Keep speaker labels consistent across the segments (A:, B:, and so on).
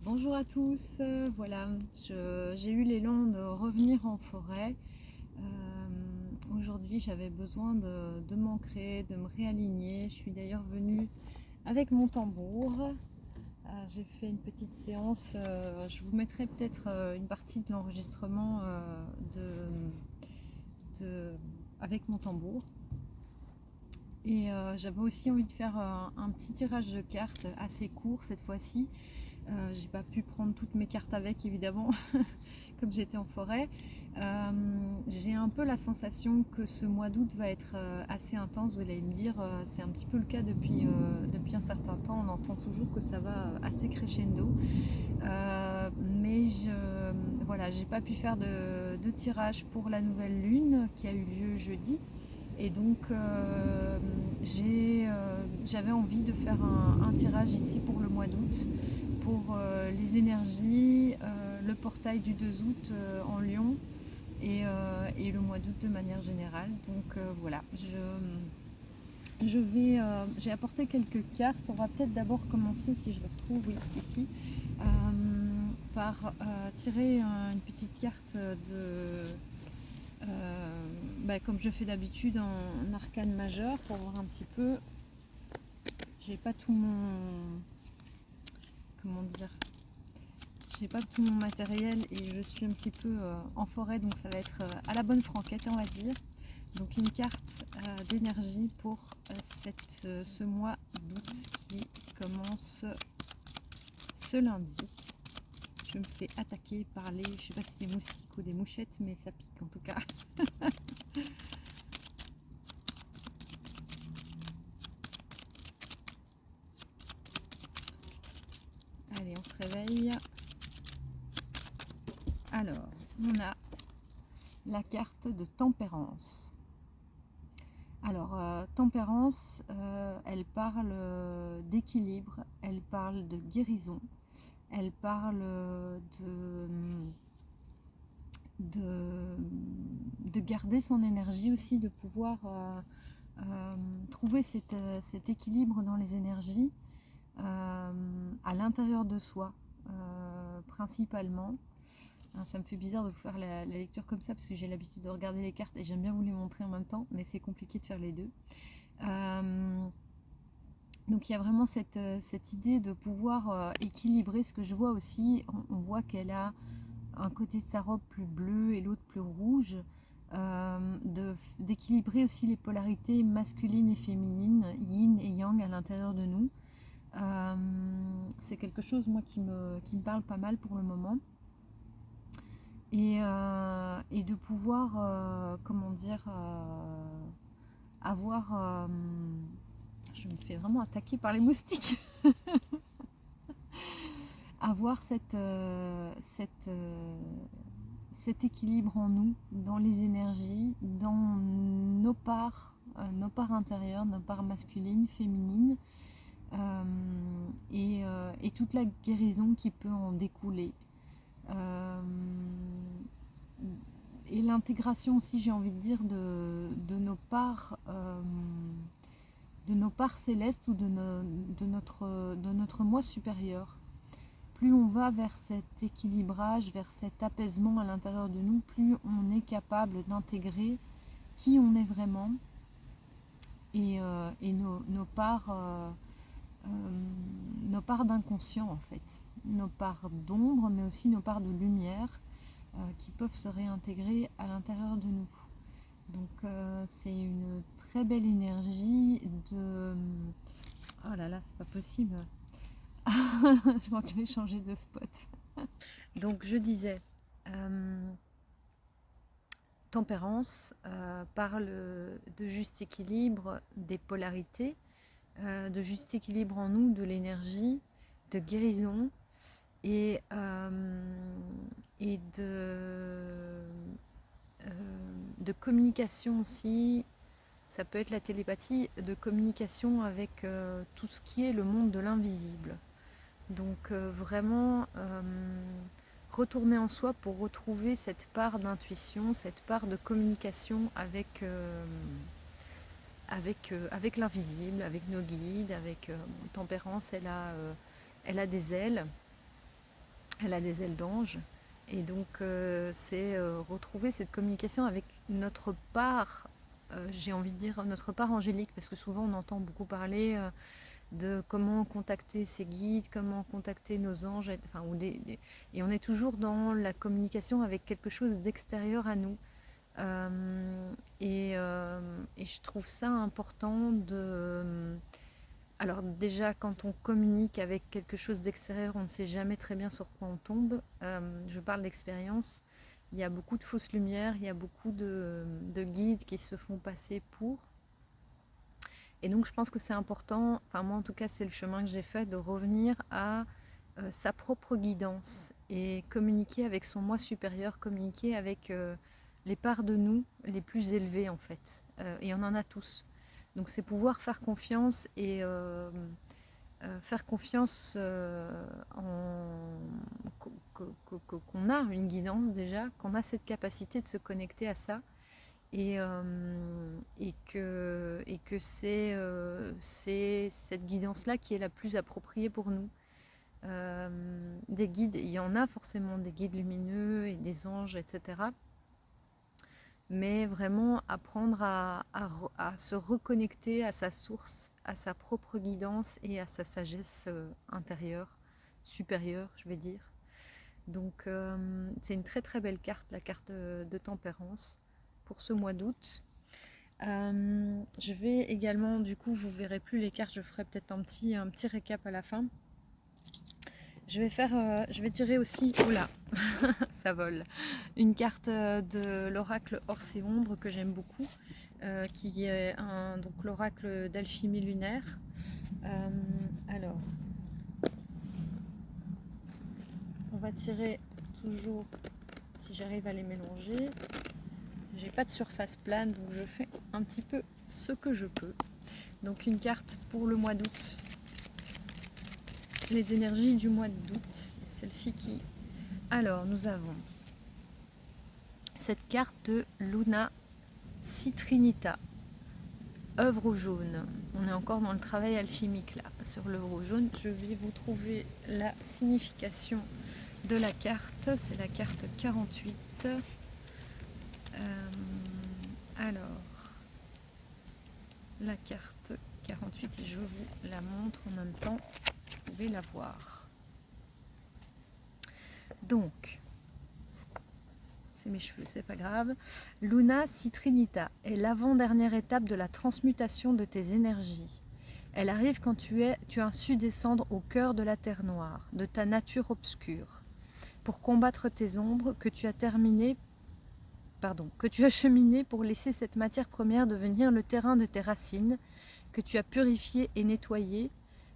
A: Bonjour à tous, voilà, j'ai eu l'élan de revenir en forêt. Aujourd'hui j'avais besoin de m'ancrer, de me réaligner. Je suis d'ailleurs venue avec mon tambour. J'ai fait une petite séance, je vous mettrai peut-être une partie de l'enregistrement de- avec mon tambour. Et j'avais aussi envie de faire un petit tirage de cartes assez court cette fois-ci. J'ai pas pu prendre toutes mes cartes avec évidemment comme j'étais en forêt. J'ai un peu la sensation que ce mois d'août va être assez intense. Vous allez me dire, c'est un petit peu le cas depuis un certain temps. On entend toujours que ça va assez crescendo. Mais voilà, j'ai pas pu faire de tirage pour la nouvelle lune qui a eu lieu jeudi. Et donc j'avais envie de faire un tirage ici pour le mois d'août, pour les énergies, le portail du 2 août en Lyon et le mois d'août de manière générale. Donc voilà, j'ai apporté quelques cartes. On va peut-être d'abord commencer, si je le retrouve, oui, ici, par tirer une petite carte comme je fais d'habitude en arcane majeur pour voir un petit peu. J'ai pas tout mon, comment dire, j'ai pas tout mon matériel et je suis un petit peu en forêt, donc ça va être à la bonne franquette, on va dire. Donc une carte d'énergie pour ce mois d'août qui commence ce lundi. Je me fais attaquer par je sais pas si c'est des moustiques ou des mouchettes, mais ça pique en tout cas. Allez, on se réveille. Alors, on a la carte de tempérance. Alors, tempérance, elle parle d'équilibre, elle parle de guérison, elle parle de garder son énergie aussi, de pouvoir trouver cet équilibre dans les énergies à l'intérieur de soi, principalement. Ça me fait bizarre de vous faire la lecture comme ça parce que j'ai l'habitude de regarder les cartes et j'aime bien vous les montrer en même temps, mais c'est compliqué de faire les deux. Donc il y a vraiment cette idée de pouvoir équilibrer. Ce que je vois aussi, on voit qu'elle a un côté de sa robe plus bleu et l'autre plus rouge, d'équilibrer aussi les polarités masculines et féminines, yin et yang à l'intérieur de nous. C'est quelque chose moi qui me parle pas mal pour le moment. Et de pouvoir, comment dire, avoir... je me fais vraiment attaquer par les moustiques. Avoir cet équilibre en nous, dans les énergies, dans nos parts intérieures, nos parts masculines, féminines, et toute la guérison qui peut en découler. Et l'intégration aussi, j'ai envie de dire, de nos parts célestes ou de notre moi supérieur. Plus on va vers cet équilibrage, vers cet apaisement à l'intérieur de nous, plus on est capable d'intégrer qui on est vraiment et nos parts d'inconscient en fait, nos parts d'ombre mais aussi nos parts de lumière qui peuvent se réintégrer à l'intérieur de nous. Donc c'est une très belle énergie de... Oh là là, c'est pas possible. Je crois que je vais changer de spot. Donc je disais, tempérance parle de juste équilibre des polarités, de juste équilibre en nous, de l'énergie, de guérison et de communication aussi. Ça peut être la télépathie, de communication avec tout ce qui est le monde de l'invisible. Donc vraiment retourner en soi pour retrouver cette part d'intuition, cette part de communication avec l'invisible, avec nos guides, avec Tempérance, elle a des ailes. Elle a des ailes d'ange. Et donc, c'est retrouver cette communication avec notre part, j'ai envie de dire notre part angélique, parce que souvent on entend beaucoup parler de comment contacter ses guides, comment contacter nos anges, enfin, et on est toujours dans la communication avec quelque chose d'extérieur à nous. Et je trouve ça important de... Alors déjà, quand on communique avec quelque chose d'extérieur, on ne sait jamais très bien sur quoi on tombe. Je parle d'expérience. Il y a beaucoup de fausses lumières, il y a beaucoup de guides qui se font passer pour. Et donc je pense que c'est important, enfin moi en tout cas c'est le chemin que j'ai fait, de revenir à sa propre guidance et communiquer avec son moi supérieur, communiquer avec les parts de nous les plus élevées en fait. Et on en a tous. Donc c'est pouvoir faire confiance et faire confiance qu'on a une guidance déjà, qu'on a cette capacité de se connecter à ça et que c'est cette guidance-là qui est la plus appropriée pour nous. Des guides, il y en a forcément des guides lumineux et des anges, etc. Mais vraiment apprendre à se reconnecter à sa source, à sa propre guidance et à sa sagesse intérieure, supérieure, je vais dire. Donc c'est une très très belle carte, la carte de tempérance pour ce mois d'août. Je vais également, du coup vous verrez plus les cartes, je ferai peut-être un petit récap à la fin. Je vais tirer aussi, oula, ça vole, une carte de l'oracle Orse et Ombre que j'aime beaucoup, qui est donc l'oracle d'alchimie lunaire. Alors, on va tirer toujours, si j'arrive à les mélanger. J'ai pas de surface plane, donc je fais un petit peu ce que je peux. Donc une carte pour le mois d'août. Les énergies du mois d'août. Celle-ci qui... Alors, nous avons cette carte de Luna Citrinita. Œuvre jaune. On est encore dans le travail alchimique là, sur l'œuvre jaune. Je vais vous trouver la signification de la carte. C'est la carte 48. Alors, la carte 48, et je vous la montre en même temps, vous pouvez la voir. Donc, c'est mes cheveux, c'est pas grave. Luna Citrinita est l'avant-dernière étape de la transmutation de tes énergies. Elle arrive quand tu as su descendre au cœur de la terre noire, de ta nature obscure, pour combattre tes ombres que tu as cheminé pour laisser cette matière première devenir le terrain de tes racines, que tu as purifié et nettoyé,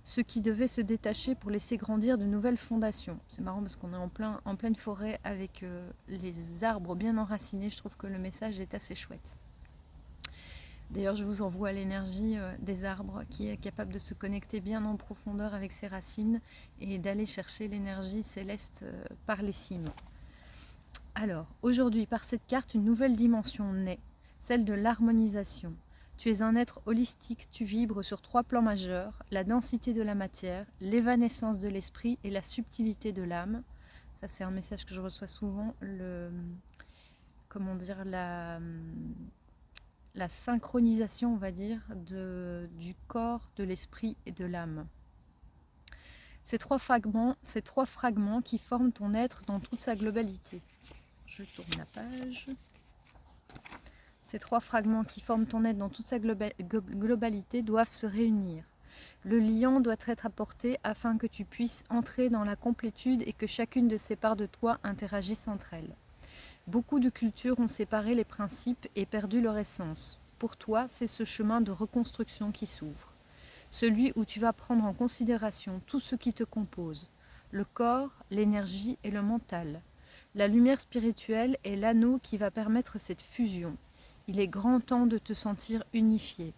A: ce qui devait se détacher pour laisser grandir de nouvelles fondations. C'est marrant parce qu'on est en pleine forêt avec les arbres bien enracinés. Je trouve que le message est assez chouette. D'ailleurs, je vous envoie l'énergie des arbres qui est capable de se connecter bien en profondeur avec ses racines et d'aller chercher l'énergie céleste par les cimes. Alors, aujourd'hui, par cette carte, une nouvelle dimension naît, celle de l'harmonisation. Tu es un être holistique, tu vibres sur 3 plans majeurs, la densité de la matière, l'évanescence de l'esprit et la subtilité de l'âme. Ça, c'est un message que je reçois souvent, la synchronisation, on va dire, du corps, de l'esprit et de l'âme. Ces trois fragments qui forment ton être dans toute sa globalité. Je tourne la page. Ces 3 fragments qui forment ton être dans toute sa globalité doivent se réunir. Le liant doit être apporté afin que tu puisses entrer dans la complétude et que chacune de ces parts de toi interagisse entre elles. Beaucoup de cultures ont séparé les principes et perdu leur essence. Pour toi, c'est ce chemin de reconstruction qui s'ouvre. Celui où tu vas prendre en considération tout ce qui te compose, le corps, l'énergie et le mental. La lumière spirituelle est l'anneau qui va permettre cette fusion. Il est grand temps de te sentir unifié.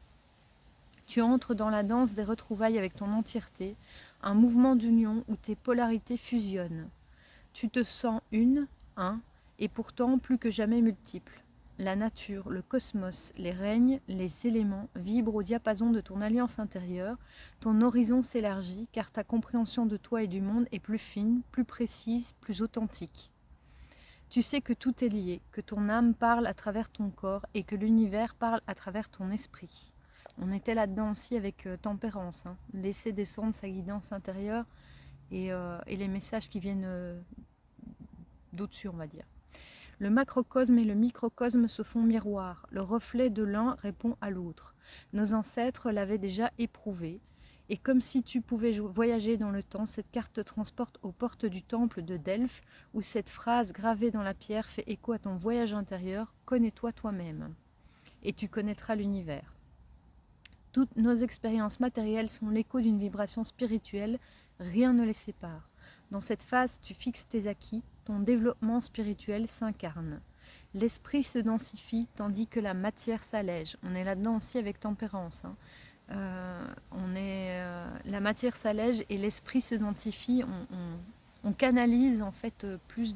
A: Tu entres dans la danse des retrouvailles avec ton entièreté, un mouvement d'union où tes polarités fusionnent. Tu te sens un, et pourtant plus que jamais multiple. la nature, le cosmos, les règnes, les éléments vibrent au diapason de ton alliance intérieure, ton horizon s'élargit car ta compréhension de toi et du monde est plus fine, plus précise, plus authentique. Tu sais que tout est lié, que ton âme parle à travers ton corps et que l'univers parle à travers ton esprit. On était là-dedans aussi avec tempérance, hein. Laisser descendre sa guidance intérieure et les messages qui viennent d'au-dessus, on va dire. Le macrocosme et le microcosme se font miroir, le reflet de l'un répond à l'autre. Nos ancêtres l'avaient déjà éprouvé, et comme si tu pouvais voyager dans le temps, cette carte te transporte aux portes du temple de Delphes, où cette phrase gravée dans la pierre fait écho à ton voyage intérieur, connais-toi toi-même, et tu connaîtras l'univers. Toutes nos expériences matérielles sont l'écho d'une vibration spirituelle, rien ne les sépare. Dans cette phase, tu fixes tes acquis, ton développement spirituel s'incarne. L'esprit se densifie tandis que la matière s'allège. On est là-dedans aussi avec tempérance, hein. La matière s'allège et l'esprit se densifie. On canalise en fait plus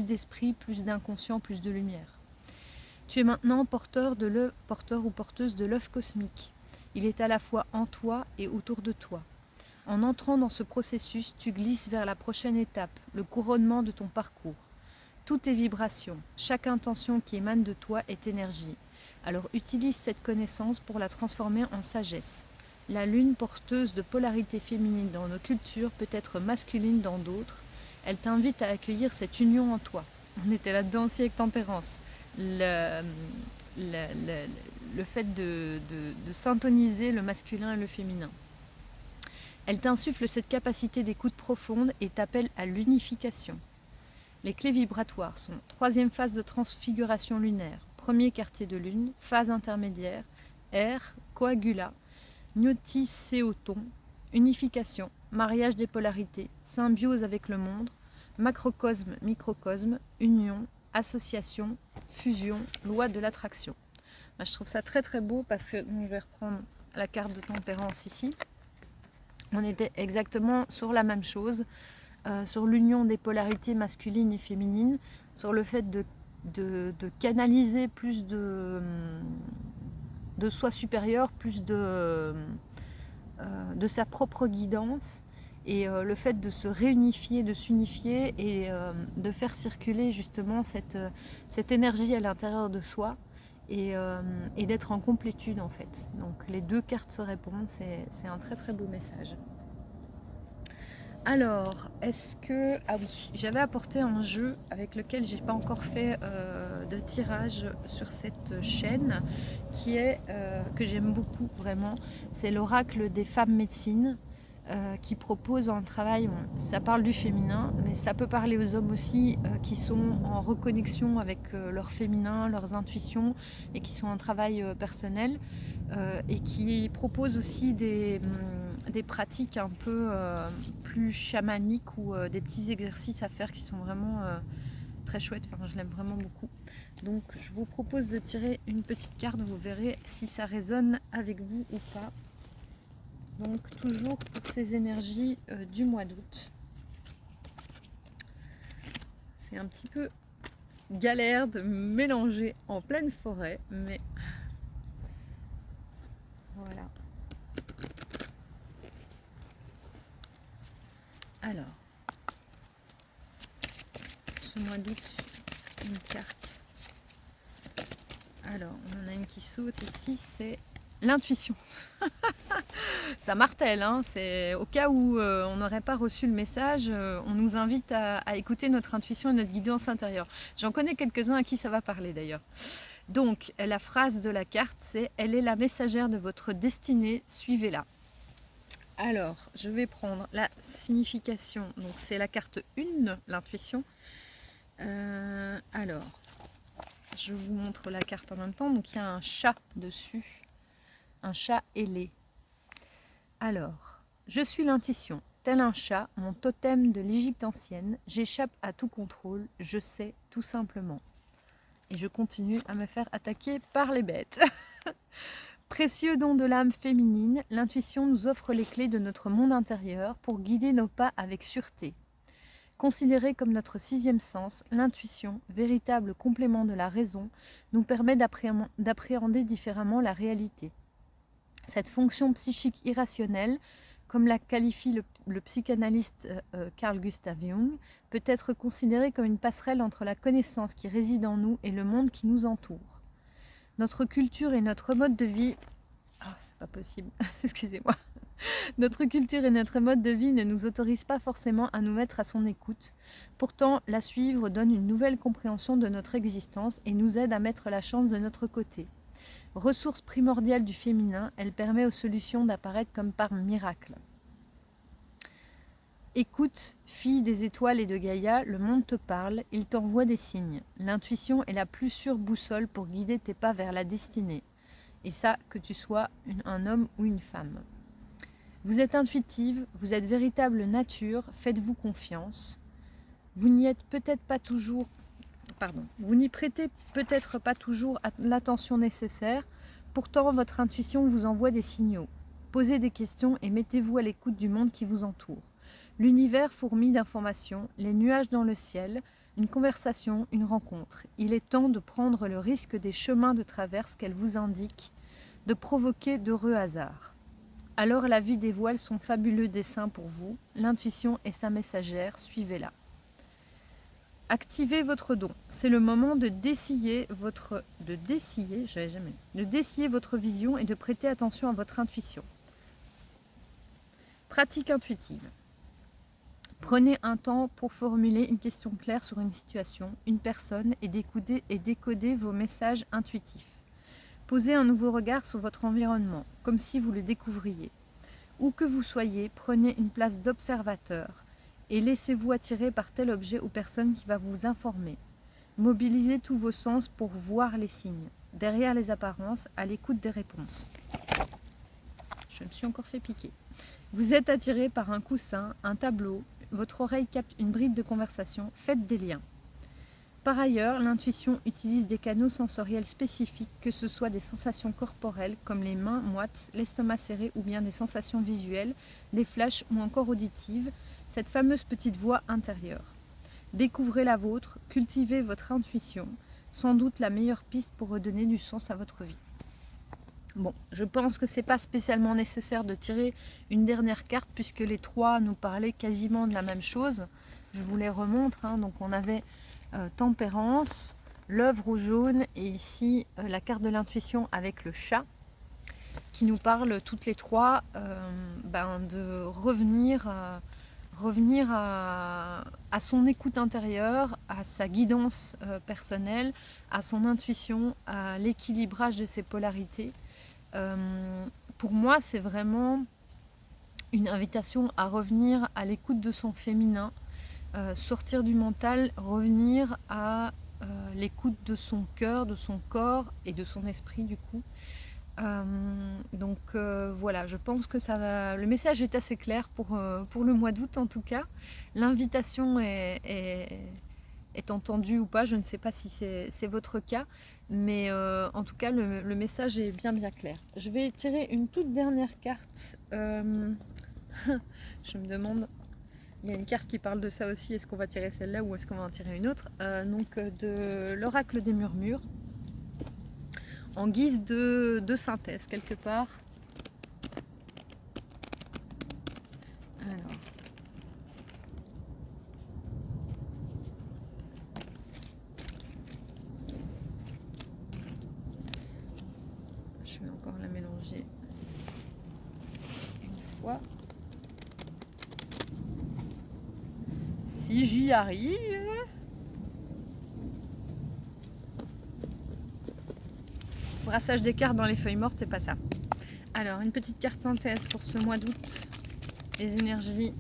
A: d'esprit, plus d'inconscient, plus de lumière. Tu es maintenant porteur ou porteuse de l'œuf cosmique. Il est à la fois en toi et autour de toi. En entrant dans ce processus, tu glisses vers la prochaine étape, le couronnement de ton parcours. Tout est vibration, chaque intention qui émane de toi est énergie. Alors utilise cette connaissance pour la transformer en sagesse. La lune porteuse de polarité féminine dans nos cultures peut être masculine dans d'autres. Elle t'invite à accueillir cette union en toi. On était là-dedans aussi avec tempérance. Le fait de syntoniser le masculin et le féminin. Elle t'insuffle cette capacité d'écoute profonde et t'appelle à l'unification. Les clés vibratoires sont troisième phase de transfiguration lunaire, premier quartier de lune, phase intermédiaire, air, coagula, gnotisséoton, unification, mariage des polarités, symbiose avec le monde, macrocosme, microcosme, union, association, fusion, loi de l'attraction. Je trouve ça très très beau parce que je vais reprendre la carte de tempérance ici. On était exactement sur la même chose, sur l'union des polarités masculines et féminines, sur le fait de canaliser plus de soi supérieur, plus de sa propre guidance, et le fait de se réunifier, de s'unifier et de faire circuler justement cette énergie à l'intérieur de soi et d'être en complétude en fait. Donc les deux cartes se répondent, c'est un très très beau message. Alors, est-ce que... Ah oui, j'avais apporté un jeu avec lequel j'ai pas encore fait de tirage sur cette chaîne, qui est, que j'aime beaucoup vraiment, c'est l'oracle des femmes médecines, qui propose un travail, bon, ça parle du féminin, mais ça peut parler aux hommes aussi, qui sont en reconnexion avec leur féminin, leurs intuitions, et qui sont en travail personnel, et qui propose aussi des pratiques un peu plus chamaniques ou des petits exercices à faire qui sont vraiment très chouettes. Enfin, je l'aime vraiment beaucoup. Donc je vous propose de tirer une petite carte, vous verrez si ça résonne avec vous ou pas. Donc toujours pour ces énergies du mois d'août. C'est un petit peu galère de mélanger en pleine forêt, mais voilà. Alors, ce mois d'août, une carte. Alors, on en a une qui saute ici, c'est l'intuition. Ça martèle, hein, c'est au cas où on n'aurait pas reçu le message, on nous invite à écouter notre intuition et notre guidance intérieure. J'en connais quelques-uns à qui ça va parler d'ailleurs. Donc, la phrase de la carte, c'est « Elle est la messagère de votre destinée, suivez-la ». Alors, je vais prendre la signification. Donc, c'est la carte 1, l'intuition. Alors, je vous montre la carte en même temps. Donc, il y a un chat dessus. Un chat ailé. Alors, je suis l'intuition. Tel un chat, mon totem de l'Égypte ancienne, j'échappe à tout contrôle, je sais tout simplement. Et je continue à me faire attaquer par les bêtes. Précieux don de l'âme féminine, l'intuition nous offre les clés de notre monde intérieur pour guider nos pas avec sûreté. Considérée comme notre sixième sens, l'intuition, véritable complément de la raison, nous permet d'appréhender différemment la réalité. Cette fonction psychique irrationnelle, comme la qualifie le psychanalyste Carl Gustav Jung, peut être considérée comme une passerelle entre la connaissance qui réside en nous et le monde qui nous entoure. Notre culture et notre mode de vie... Ah, c'est pas possible, excusez-moi. Notre culture et notre mode de vie ne nous autorisent pas forcément à nous mettre à son écoute. Pourtant, la suivre donne une nouvelle compréhension de notre existence et nous aide à mettre la chance de notre côté. Ressource primordiale du féminin, elle permet aux solutions d'apparaître comme par miracle. Écoute, fille des étoiles et de Gaïa, le monde te parle, il t'envoie des signes. L'intuition est la plus sûre boussole pour guider tes pas vers la destinée. Et ça, que tu sois un homme ou une femme. Vous êtes intuitive, vous êtes véritable nature, faites-vous confiance. Vous n'y êtes peut-être pas toujours... Vous n'y prêtez peut-être pas toujours l'attention nécessaire, pourtant votre intuition vous envoie des signaux. Posez des questions et mettez-vous à l'écoute du monde qui vous entoure. L'univers fourmille d'informations, les nuages dans le ciel, une conversation, une rencontre. Il est temps de prendre le risque des chemins de traverse qu'elle vous indique, de provoquer d'heureux hasards. Alors la vie dévoile son fabuleux dessein pour vous, l'intuition est sa messagère, suivez-la. Activez votre don. C'est le moment de dessiller votre vision et de prêter attention à votre intuition. Pratique intuitive. Prenez un temps pour formuler une question claire sur une situation, une personne et décoder vos messages intuitifs. Posez un nouveau regard sur votre environnement, comme si vous le découvriez. Où que vous soyez, prenez une place d'observateur et laissez-vous attirer par tel objet ou personne qui va vous informer. Mobilisez tous vos sens pour voir les signes, derrière les apparences, à l'écoute des réponses. Je me suis encore fait piquer. Vous êtes attiré par un coussin, un tableau, votre oreille capte une bribe de conversation, faites des liens. Par ailleurs, l'intuition utilise des canaux sensoriels spécifiques, que ce soit des sensations corporelles comme les mains moites, l'estomac serré ou bien des sensations visuelles, des flashs ou encore auditives, cette fameuse petite voix intérieure. Découvrez la vôtre, cultivez votre intuition, sans doute la meilleure piste pour redonner du sens à votre vie. Bon, je pense que ce n'est pas spécialement nécessaire de tirer une dernière carte puisque les trois nous parlaient quasiment de la même chose. Je vous les remontre, hein. Donc on avait Tempérance, l'œuvre au jaune et ici la carte de l'intuition avec le chat qui nous parle toutes les trois de revenir à son écoute intérieure, à sa guidance personnelle, à son intuition, à l'équilibrage de ses polarités. Pour moi, c'est vraiment une invitation à revenir à l'écoute de son féminin, sortir du mental, revenir à l'écoute de son cœur, de son corps et de son esprit du coup. Voilà, je pense que le message est assez clair pour le mois d'août en tout cas. L'invitation est entendue ou pas, je ne sais pas si c'est votre cas, mais en tout cas le message est bien clair. Je vais tirer une toute dernière carte. Je me demande, il y a une carte qui parle de ça aussi, est-ce qu'on va tirer celle-là ou est-ce qu'on va en tirer une autre, de l'oracle des murmures, en guise de synthèse quelque part. Alors. Je vais encore la mélanger une fois. Si j'y arrive. Brassage des cartes dans les feuilles mortes, c'est pas ça. Alors, une petite carte synthèse pour ce mois d'août. Les énergies.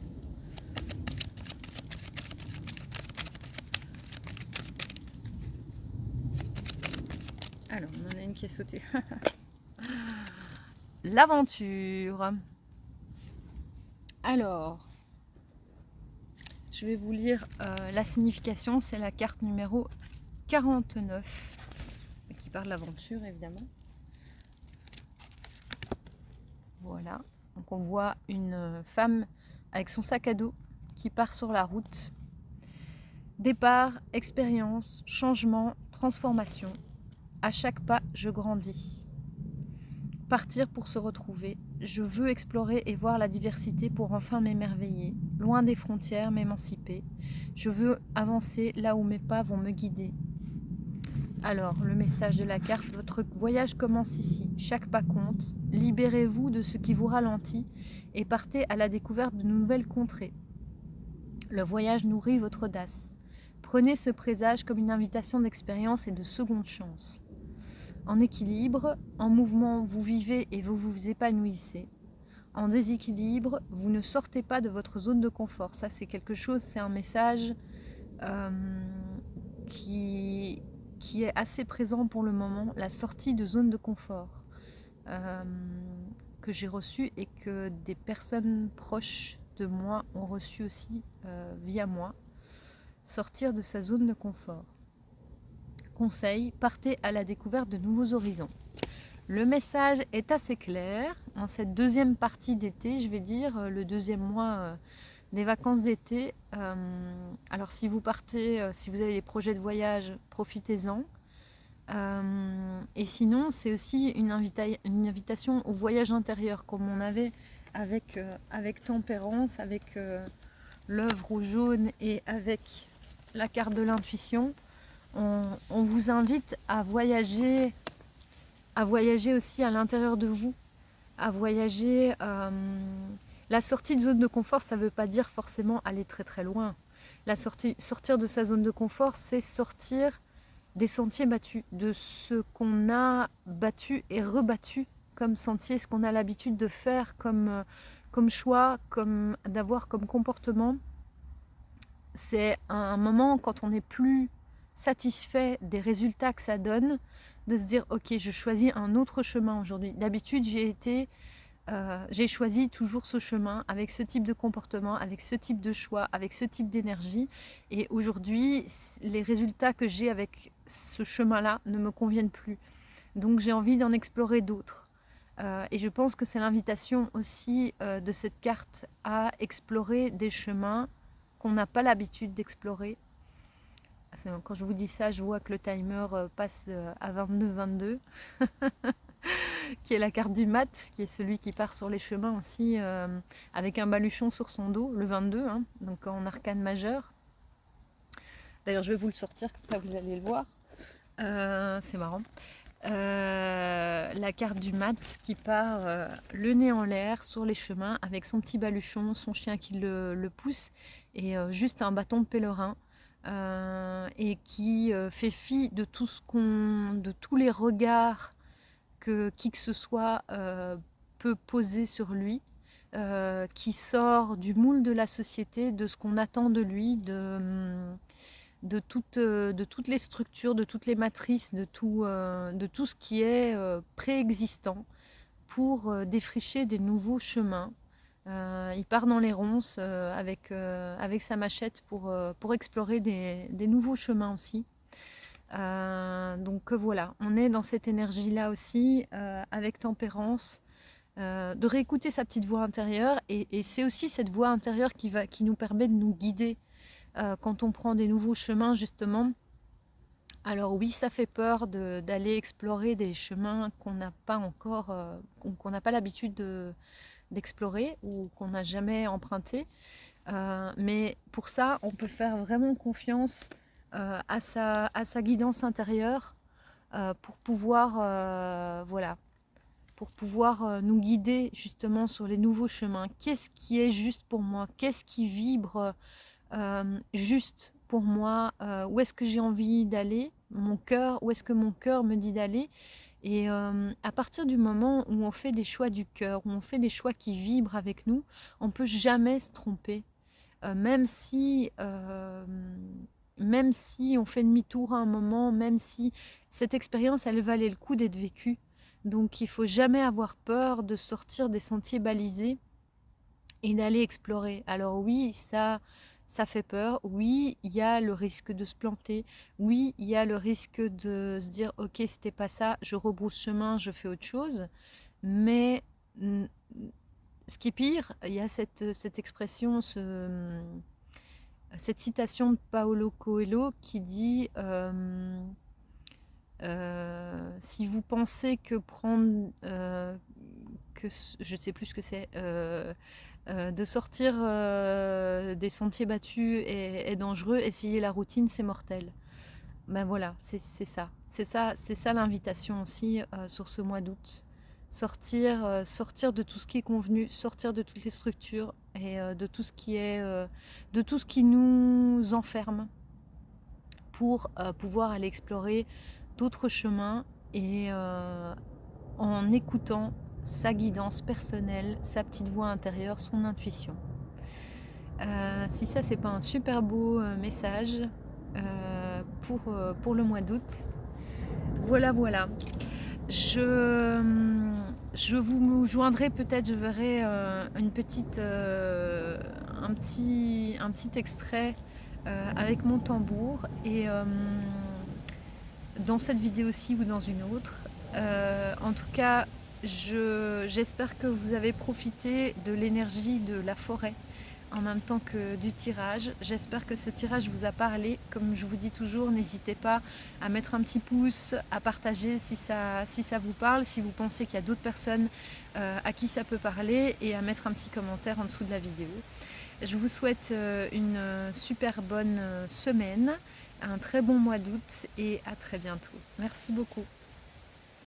A: Alors, on en a une qui est sautée. L'aventure. Alors, je vais vous lire la signification. C'est la carte numéro 49 qui parle de l'aventure, évidemment. Voilà. Donc, on voit une femme avec son sac à dos qui part sur la route. Départ, expérience, changement, transformation. À chaque pas, je grandis. Partir pour se retrouver. Je veux explorer et voir la diversité pour enfin m'émerveiller. Loin des frontières, m'émanciper. Je veux avancer là où mes pas vont me guider. Alors, le message de la carte, votre voyage commence ici. Chaque pas compte. Libérez-vous de ce qui vous ralentit et partez à la découverte de nouvelles contrées. Le voyage nourrit votre audace. Prenez ce présage comme une invitation d'expérience et de seconde chance. En équilibre, en mouvement, vous vivez et vous vous épanouissez. En déséquilibre, vous ne sortez pas de votre zone de confort. Ça, c'est quelque chose, c'est un message qui est assez présent pour le moment, la sortie de zone de confort que j'ai reçue et que des personnes proches de moi ont reçu aussi via moi. Sortir de sa zone de confort. Conseil, partez à la découverte de nouveaux horizons. Le message est assez clair. En cette deuxième partie d'été, je vais dire, le deuxième mois des vacances d'été. Alors si vous partez, si vous avez des projets de voyage, profitez-en. Et sinon, c'est aussi une invitation au voyage intérieur, comme on avait avec Tempérance, avec l'œuvre au jaune et avec la carte de l'intuition. On vous invite à voyager aussi à l'intérieur de vous, à voyager. La sortie de zone de confort, ça ne veut pas dire forcément aller très très loin. Sortir de sa zone de confort, c'est sortir des sentiers battus, de ce qu'on a battu et rebattu comme sentier, ce qu'on a l'habitude de faire comme choix, d'avoir comme comportement. C'est un moment quand on n'est plus satisfait des résultats que ça donne, de se dire ok, je choisis un autre chemin aujourd'hui. D'habitude j'ai choisi toujours ce chemin avec ce type de comportement, avec ce type de choix, avec ce type d'énergie, et aujourd'hui les résultats que j'ai avec ce chemin-là ne me conviennent plus, donc j'ai envie d'en explorer d'autres. Et je pense que c'est l'invitation aussi de cette carte à explorer des chemins qu'on n'a pas l'habitude d'explorer. Quand je vous dis ça, je vois que le timer passe à 22-22, qui est la carte du mat, qui est celui qui part sur les chemins aussi, avec un baluchon sur son dos, le 22, hein, donc en arcane majeur. D'ailleurs, je vais vous le sortir, comme ça vous allez le voir. C'est marrant. La carte du mat qui part le nez en l'air sur les chemins avec son petit baluchon, son chien qui le pousse et juste un bâton de pèlerin et qui fait fi de de tous les regards que qui que ce soit peut poser sur lui, qui sort du moule de la société, de ce qu'on attend de lui, de toutes les structures, de toutes les matrices, de tout ce qui est préexistant pour défricher des nouveaux chemins. Il part dans les ronces avec sa machette pour explorer des nouveaux chemins aussi. Donc voilà, on est dans cette énergie-là aussi, avec Tempérance, de réécouter sa petite voix intérieure, et c'est aussi cette voix intérieure qui nous permet de nous guider quand on prend des nouveaux chemins justement. Alors oui, ça fait peur d'aller explorer des chemins qu'on n'a pas encore, qu'on n'a pas l'habitude d'explorer ou qu'on n'a jamais emprunté. Mais pour ça, on peut faire vraiment confiance à sa guidance intérieure pour pouvoir, voilà, pour pouvoir nous guider justement sur les nouveaux chemins. Qu'est-ce qui est juste pour moi? Qu'est-ce qui vibre juste pour moi? Où est-ce que j'ai envie d'aller? Mon cœur, où est-ce que mon cœur me dit d'aller? Et à partir du moment où on fait des choix du cœur, où on fait des choix qui vibrent avec nous, on ne peut jamais se tromper. Même si on fait demi-tour à un moment, même si cette expérience, elle valait le coup d'être vécue. Donc il ne faut jamais avoir peur de sortir des sentiers balisés et d'aller explorer. Alors oui, ça fait peur. Oui, il y a le risque de se planter. Oui, il y a le risque de se dire ok, c'était pas ça, je rebrousse chemin, je fais autre chose. Mais ce qui est pire, il y a cette expression, cette citation de Paulo Coelho qui dit si vous pensez que prendre, je ne sais plus ce que c'est, de sortir des sentiers battus est dangereux, essayez la routine, c'est mortel. Ben voilà, c'est ça. C'est ça l'invitation aussi sur ce mois d'août. Sortir de tout ce qui est convenu, sortir de toutes les structures et de tout ce qui est, de tout ce qui nous enferme pour pouvoir aller explorer d'autres chemins et en écoutant sa guidance personnelle, sa petite voix intérieure, son intuition. Si ça, c'est pas un super beau message pour le mois d'août. Voilà. Je vous joindrai peut-être, je verrai un petit extrait avec mon tambour et dans cette vidéo-ci ou dans une autre. En tout cas, j'espère que vous avez profité de l'énergie de la forêt en même temps que du tirage. J'espère que ce tirage vous a parlé. Comme je vous dis toujours, n'hésitez pas à mettre un petit pouce, à partager si ça vous parle, si vous pensez qu'il y a d'autres personnes à qui ça peut parler, et à mettre un petit commentaire en dessous de la vidéo. Je vous souhaite une super bonne semaine, un très bon mois d'août et à très bientôt. Merci beaucoup.